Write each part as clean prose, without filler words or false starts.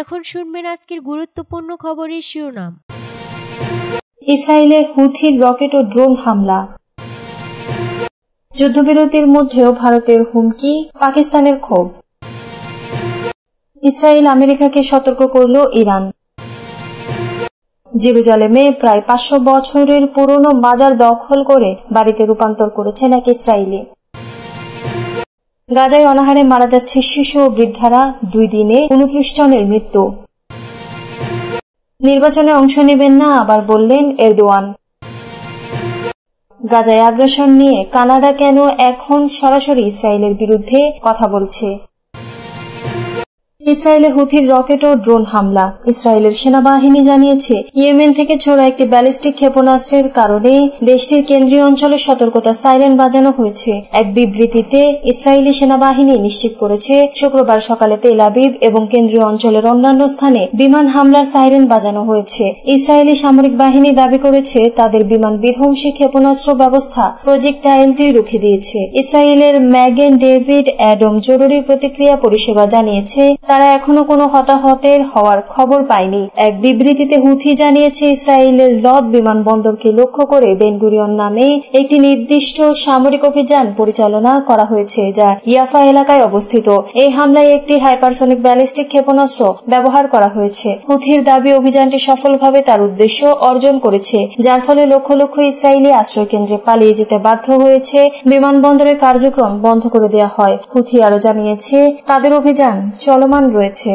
এখন শুনবেন আজকের গুরুত্বপূর্ণ খবরের শিরোনাম। ইসরায়েলে হুথির রকেট ও ড্রোন হামলা। যুদ্ধবিরতির মধ্যেও ভারতের হুমকি, পাকিস্তানের ক্ষোভ। ইসরায়েল আমেরিকাকে সতর্ক করল ইরান। জেরুজালেমে প্রায় 500 বছরের পুরনো মাজার দখল করে বাড়িতে রূপান্তর করেছেন এক ইসরায়েলি। গাজায় অনাহারে মারা যাচ্ছে শিশু ও বৃদ্ধারা, 2 দিনে 29 জনের মৃত্যু। নির্বাচনে অংশ নেবেন না আবার বললেন এরদোয়ান। গাজায় আগ্রাসন নিয়ে কানাডা কেন এখন সরাসরি ইসরায়েলের বিরুদ্ধে কথা বলছে। ইসরায়েলে হুথির রকেট ও ড্রোন হামলা। ইসরায়েলের সেনাবাহিনী জানিয়েছে ইয়েমেন থেকে ছোড়া একটি ব্যালিস্টিক ক্ষেপণাস্ত্রের কারণে দেশটির কেন্দ্রীয় অঞ্চলে সতর্কতা সাইরেন বাজানো হয়েছে। এক বিবৃতিতে ইসরায়েলি সেনাবাহিনী নিশ্চিত করেছে শুক্রবার সকালে তেল আবিব এবং কেন্দ্রীয় অঞ্চলের অন্যান্য স্থানে বিমান হামলার সাইরেন বাজানো হয়েছে। ইসরায়েলি সামরিক বাহিনী দাবি করেছে তাদের বিমান বিধ্বংসী ক্ষেপণাস্ত্র ব্যবস্থা প্রজেক্টাইলটি রুখে দিয়েছে। ইসরায়েলের ম্যাগেন ডেভিড অ্যাডম জরুরি প্রতিক্রিয়া পরিষেবা জানিয়েছে তারা এখনো কোনো হতাহতের হওয়ার খবর পায়নি। এক বিবৃতিতে হুথি জানিয়েছে ইসরায়েলের লদ বিমানবন্দরকে লক্ষ্য করে বেনগুরিয়ন নামে একটি নির্দিষ্ট সামরিক অভিযান পরিচালনা করা হয়েছে যা ইয়াফা এলাকায় অবস্থিত। এই হামলায় একটি হাইপারসনিক ব্যালিস্টিক ক্ষেপণাস্ত্র ব্যবহার করা হয়েছে। হুথির দাবি অভিযানটি সফলভাবে তার উদ্দেশ্য অর্জন করেছে, যার ফলে লক্ষ লক্ষ ইসরায়েলি আশ্রয়কেন্দ্রে পালিয়ে যেতে বাধ্য হয়েছে। বিমানবন্দরের কার্যক্রম বন্ধ করে দেওয়া হয়। হুথি আরো জানিয়েছে তাদের অভিযান চলমান রয়েছে।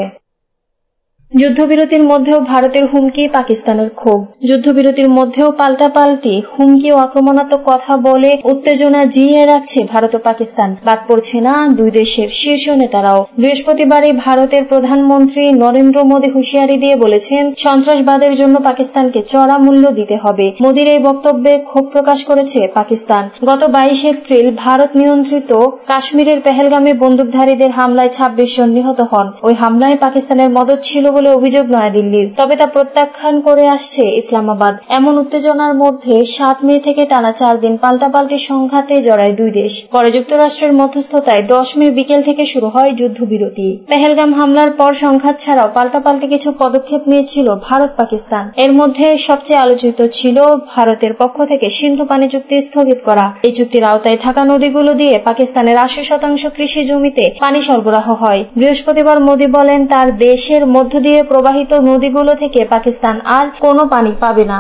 যুদ্ধবিরতির মধ্যেও ভারতের হুমকি, পাকিস্তানের ক্ষোভ। যুদ্ধবিরতির মধ্যেও পাল্টাপাল্টি হুমকি ও আক্রমণাত্মক কথা বলে উত্তেজনা জিইয়ে রাখছে ভারত ও পাকিস্তান। বাদ পড়ছে না দুই দেশের শীর্ষ নেতারাও। বৃহস্পতিবারই ভারতের প্রধানমন্ত্রী নরেন্দ্র মোদী হুঁশিয়ারি দিয়ে বলেছেন সন্ত্রাসবাদের জন্য পাকিস্তানকে চড়া মূল্য দিতে হবে। মোদীর এই বক্তব্যে ক্ষোভ প্রকাশ করেছে পাকিস্তান। গত 22 এপ্রিল ভারত নিয়ন্ত্রিত কাশ্মীরের পেহেলগামে বন্দুকধারীদের হামলায় 26 জন নিহত হন। ওই হামলায় পাকিস্তানের মদত ছিল বলে অভিযোগ নয়াদিল্লির, তবে তা প্রত্যাখ্যান করে আসছে ইসলামাবাদ। এমন উত্তেজনার মধ্যে 7 মে থেকে টানা 4 দিন পাল্টাপাল্টি সংঘাতে জড়ায় দুই দেশ। পরে যুক্তরাষ্ট্রের মধ্যস্থতায় 10 মে বিকেল থেকে শুরু হয় যুদ্ধবিরতি। পেহেলগাম হামলার পর সংঘাত ছাড়াও পাল্টাপাল্টি কিছু পদক্ষেপ নিয়েছিল ভারত পাকিস্তান। এর মধ্যে সবচেয়ে আলোচিত ছিল ভারতের পক্ষ থেকে সিন্ধু পানি চুক্তি স্থগিত করা। এই চুক্তির আওতায় থাকা নদীগুলো দিয়ে পাকিস্তানের 80% কৃষি জমিতে পানি সরবরাহ হয়। বৃহস্পতিবার মোদী বলেন তার দেশের মধ্য দিয়ে প্রবাহিত নদীগুলো থেকে পাকিস্তান আর কোনো পানি পাবে না।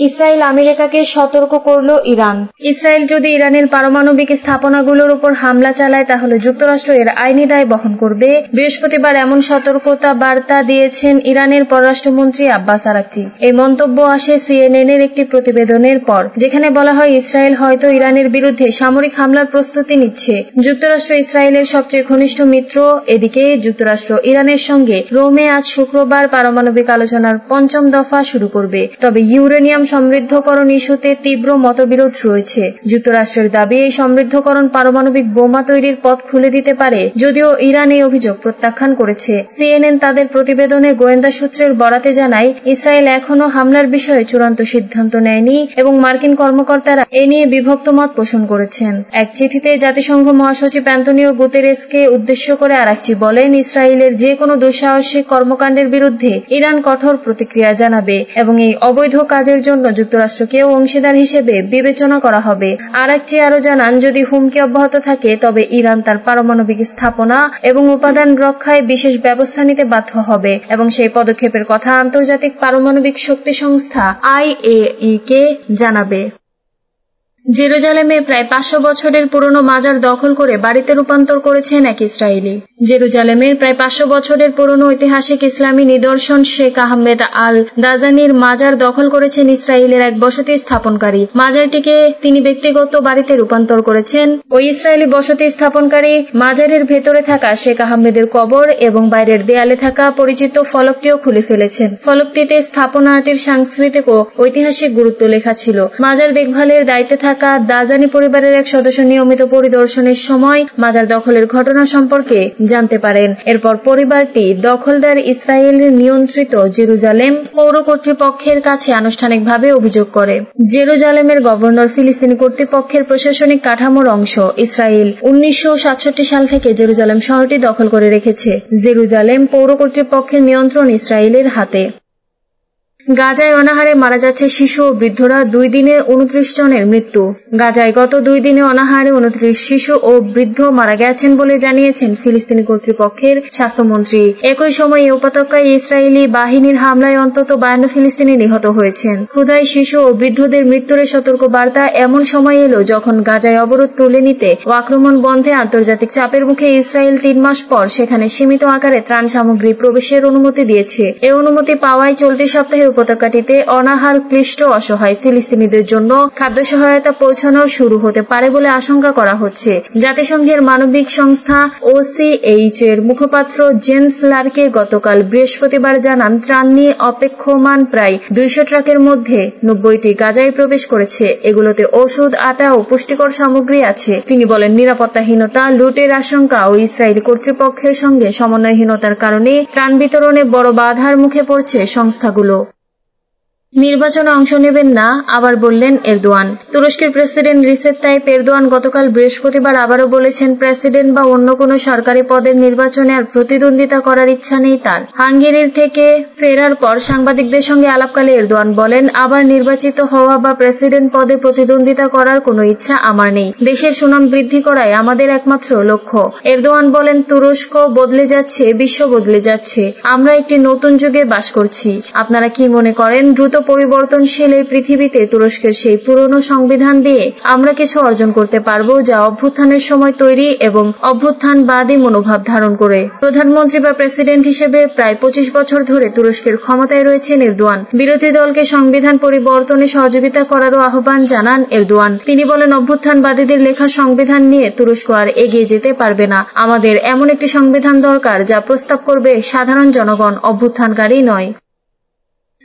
ইসরায়েল আমেরিকাকে সতর্ক করল ইরান। ইসরায়েল যদি ইরানের পারমাণবিক স্থাপনাগুলোর উপর হামলা চালায় তাহলে যুক্তরাষ্ট্র এর আইনি দায় বহন করবে। বৃহস্পতিবার এমন সতর্কতা বার্তা দিয়েছেন ইরানের পররাষ্ট্রমন্ত্রী আব্বাস আরাকচি। এই মন্তব্য আসে CNN এর একটি প্রতিবেদনের পর, যেখানে বলা হয় ইসরায়েল হয়তো ইরানের বিরুদ্ধে সামরিক হামলার প্রস্তুতি নিচ্ছে। যুক্তরাষ্ট্র ইসরায়েলের সবচেয়ে ঘনিষ্ঠ মিত্র। এদিকে যুক্তরাষ্ট্র ইরানের সঙ্গে রোমে আজ শুক্রবার পারমাণবিক আলোচনার 5ম দফা শুরু করবে। তবে ইউরেনিয়াম সমৃদ্ধকরণ ইস্যুতে তীব্র মতবিরোধ রয়েছে। যুক্তরাষ্ট্রের দাবি এই সমৃদ্ধকরণ পারমাণবিক বোমা তৈরির পথ খুলে দিতে পারে, যদিও ইরান এই অভিযোগ প্রত্যাখ্যান করেছে। CNN তাদের প্রতিবেদনে গোয়েন্দা সূত্রের বরাতে জানায় ইসরায়েল এখনো হামলার বিষয়ে চূড়ান্ত সিদ্ধান্ত নেয়নি এবং মার্কিন কর্মকর্তারা এ নিয়ে বিভক্ত মত পোষণ করেছেন। এক চিঠিতে জাতিসংঘ মহাসচিব অ্যান্তোনিও গুতেরেসকে উদ্দেশ্য করে আরাকচি বলেন ইসরায়েলের যে কোনো দুঃসাহসিক কর্মকাণ্ডের বিরুদ্ধে ইরান কঠোর প্রতিক্রিয়া জানাবে এবং এই অবৈধ কাজের জন্য যুক্তরাষ্ট্রকেও অংশীদার হিসেবে বিবেচনা করা হবে। আরাকচি আরো জানান যদি হুমকি অব্যাহত থাকে তবে ইরান তার পারমাণবিক স্থাপনা এবং উপাদান রক্ষায় বিশেষ ব্যবস্থা নিতে বাধ্য হবে এবং সেই পদক্ষেপের কথা আন্তর্জাতিক পারমাণবিক শক্তি সংস্থা IAEA কে জানাবে। জেরুজালেমে প্রায় 500 বছরের পুরনো মাজার দখল করে বাড়িতে রূপান্তর করেছেন এক ইসরায়েলি। জেরুজালেমের প্রায় 500 বছরের পুরনো ঐতিহাসিক ইসলামী নিদর্শন শেখ আহমেদ আল দাজানির মাজার দখল করেছেন ইসরায়েলের এক বসতি স্থাপনকারী। মাজারটিকে তিনি ব্যক্তিগত বাড়িতে রূপান্তর করেছেন। ওই ইসরায়েলি বসতি স্থাপনকারী মাজারের ভেতরে থাকা শেখ আহমেদের কবর এবং বাইরের দেয়ালে থাকা পরিচিত ফলকটিও খুলে ফেলেছেন। ফলকটিতে স্থাপনাটির সাংস্কৃতিক ও ঐতিহাসিক গুরুত্ব লেখা ছিল। মাজার দেখভালের দায়িত্বে থাকা থাকা দাজানি পরিবারের এক সদস্য নিয়মিত পরিদর্শনের সময় মাজার দখলের ঘটনা সম্পর্কে জানতে পারেন। এরপর পরিবারটি দখলদার ইসরায়েল নিয়ন্ত্রিত জেরুজালেম পৌর কর্তৃপক্ষের কাছে আনুষ্ঠানিকভাবে অভিযোগ করে। জেরুজালেমের গভর্নর ফিলিস্তিনি কর্তৃপক্ষের প্রশাসনিক কাঠামোর অংশ। ইসরায়েল 1967 সাল থেকে জেরুজালেম শহরটি দখল করে রেখেছে। জেরুজালেম পৌর কর্তৃপক্ষের নিয়ন্ত্রণ ইসরায়েলের হাতে। গাজায় অনাহারে মারা যাচ্ছে শিশু ও বৃদ্ধরা, 2 দিনে 29 জনের মৃত্যু। গাজায় গত 2 দিনে অনাহারে 29 শিশু ও বৃদ্ধ মারা গেছেন বলে জানিয়েছেন ফিলিস্তিনি কর্তৃপক্ষের স্বাস্থ্যমন্ত্রী। একই সময় এই উপত্যকায় ইসরায়েলি বাহিনীর হামলায় অন্তত 52 ফিলিস্তিনি নিহত হয়েছেন। ক্ষুধায় শিশু ও বৃদ্ধদের মৃত্যুর সতর্ক বার্তা এমন সময় এলো যখন গাজায় অবরোধ তুলে নিতে ও আক্রমণ বন্ধে আন্তর্জাতিক চাপের মুখে ইসরায়েল 3 মাস পর সেখানে সীমিত আকারে ত্রাণ সামগ্রী প্রবেশের অনুমতি দিয়েছে। এই অনুমতি পাওয়ায় চলতি সপ্তাহে উপত্যকাটিতে অনাহার ক্লিষ্ট অসহায় ফিলিস্তিনিদের জন্য খাদ্য সহায়তা পৌঁছানো শুরু হতে পারে বলে আশঙ্কা করা হচ্ছে। জাতিসংঘের মানবিক সংস্থা OCH এর মুখপাত্র জেন্স লারকে গতকাল বৃহস্পতিবার জানান, ত্রাণ নিয়ে অপেক্ষমান প্রায় 200 ট্রাকের মধ্যে 90টি গাজায় প্রবেশ করেছে। এগুলোতে ওষুধ, আটা ও পুষ্টিকর সামগ্রী আছে। তিনি বলেন, নিরাপত্তাহীনতা, লুটের আশঙ্কা ও ইসরায়েলি কর্তৃপক্ষের সঙ্গে সমন্বয়হীনতার কারণে ত্রাণ বিতরণে বড় বাধার মুখে পড়ছে সংস্থাগুলো। নির্বাচনে অংশ নেবেন না, আবার বললেন এরদোয়ান। তুরস্কের প্রেসিডেন্ট রিসেপ তাইপ এরদোয়ান গতকাল বৃহস্পতিবার আবারও বলেছেন, প্রেসিডেন্ট বা অন্য কোনো সরকারি পদের নির্বাচনে আর প্রতিদ্বন্দ্বিতা করার ইচ্ছা নেই তার। হাঙ্গেরির থেকে ফেরার পর সাংবাদিকদের সঙ্গে আলাপকালে এরদোয়ান বলেন, আবার নির্বাচিত হওয়া বা প্রেসিডেন্ট পদে প্রতিদ্বন্দ্বিতা করার কোনো ইচ্ছা আমার নেই। দেশের সুনাম বৃদ্ধি করাই আমাদের একমাত্র লক্ষ্য। এরদোয়ান বলেন, তুরস্ক বদলে যাচ্ছে, বিশ্ব বদলে যাচ্ছে। আমরা একটি নতুন যুগে বাস করছি। আপনারা কি মনে করেন দ্রুত পরিবর্তনশীল এই পৃথিবীতে তুরস্কের সেই পুরনো সংবিধান দিয়ে আমরা কিছু অর্জন করতে পারবো, যা অভ্যুত্থানের সময় তৈরি এবং অভ্যুত্থানবাদী মনোভাব ধারণ করে? প্রধানমন্ত্রী বা প্রেসিডেন্ট হিসেবে প্রায় 25 বছর ধরে তুরস্কের ক্ষমতায় রয়েছেন এরদোয়ান। বিরোধী দলকে সংবিধান পরিবর্তনে সহযোগিতা করারও আহ্বান জানান এরদোয়ান। তিনি বলেন, অভ্যুত্থানবাদীদের লেখা সংবিধান নিয়ে তুরস্ক আর এগিয়ে যেতে পারবে না। আমাদের এমন একটি সংবিধান দরকার যা প্রস্তাব করবে সাধারণ জনগণ, অভ্যুত্থানকারী নয়।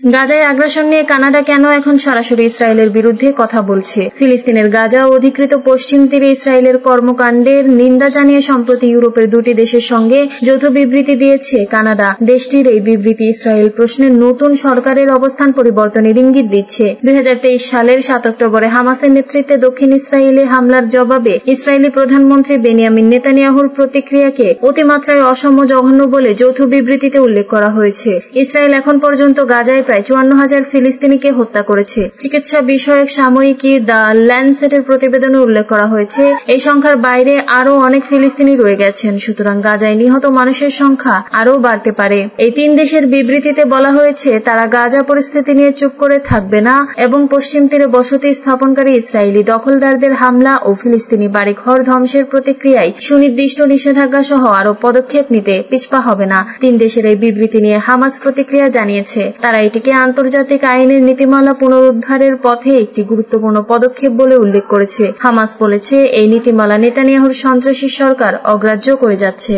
গাজায় আগ্রাসন নিয়ে কানাডা কেন এখন সরাসরি ইসরায়েলের বিরুদ্ধে কথা বলছে? ফিলিস্তিনের গাজা ও অধিকৃত পশ্চিম তীরে ইসরায়েলের কর্মকাণ্ডের নিন্দা জানিয়ে সম্প্রতি ইউরোপের 2টি দেশের সঙ্গে যৌথ বিবৃতি দিয়েছে কানাডা। দেশটির এই বিবৃতি ইসরায়েল প্রশ্নে নতুন সরকারের অবস্থান পরিবর্তনের ইঙ্গিত দিচ্ছে। 2023 সালের 7 অক্টোবরে হামাসের নেতৃত্বে দক্ষিণ ইসরায়েলে হামলার জবাবে ইসরায়েলি প্রধানমন্ত্রী বেনিয়ামিন নেতানিয়াহুর প্রতিক্রিয়াকে অতিমাত্রায় অসম, জঘন্য বলে যৌথ বিবৃতিতে উল্লেখ করা হয়েছে। ইসরায়েল এখন পর্যন্ত গাজায় প্রায় 54,000 ফিলিস্তিনিকে হত্যা করেছে। চিকিৎসা বিষয়ক সাময়িকী দ্য ল্যান্সেটের প্রতিবেদনে উল্লেখ করা হয়েছে, এই সংখ্যার বাইরে আরও অনেক ফিলিস্তিনি রয়ে গেছেন। সুতরাং গাজায় নিহত মানুষের সংখ্যা আরও বাড়তে পারে। এই 3 দেশের বিবৃতিতে বলা হয়েছে, তারা গাজা পরিস্থিতি নিয়ে চুপ করে থাকবে না এবং পশ্চিম তীরে বসতি স্থাপনকারী ইসরায়েলি দখলদারদের হামলা ও ফিলিস্তিনি বাড়িঘর ধ্বংসের প্রতিক্রিয়ায় সুনির্দিষ্ট নিষেধাজ্ঞা সহ আরও পদক্ষেপ নিতে পিছপা হবে না। 3 দেশের এই বিবৃতি নিয়ে হামাস প্রতিক্রিয়া জানিয়েছে, তারা এটিকে আন্তর্জাতিক আইনের নীতিমালা পুনরুদ্ধারের পথে একটি গুরুত্বপূর্ণ পদক্ষেপ বলে উল্লেখ করেছে। হামাস বলেছে, এই নীতিমালা নেতানিয়াহুর সন্ত্রাসী সরকার অগ্রাহ্য করে যাচ্ছে।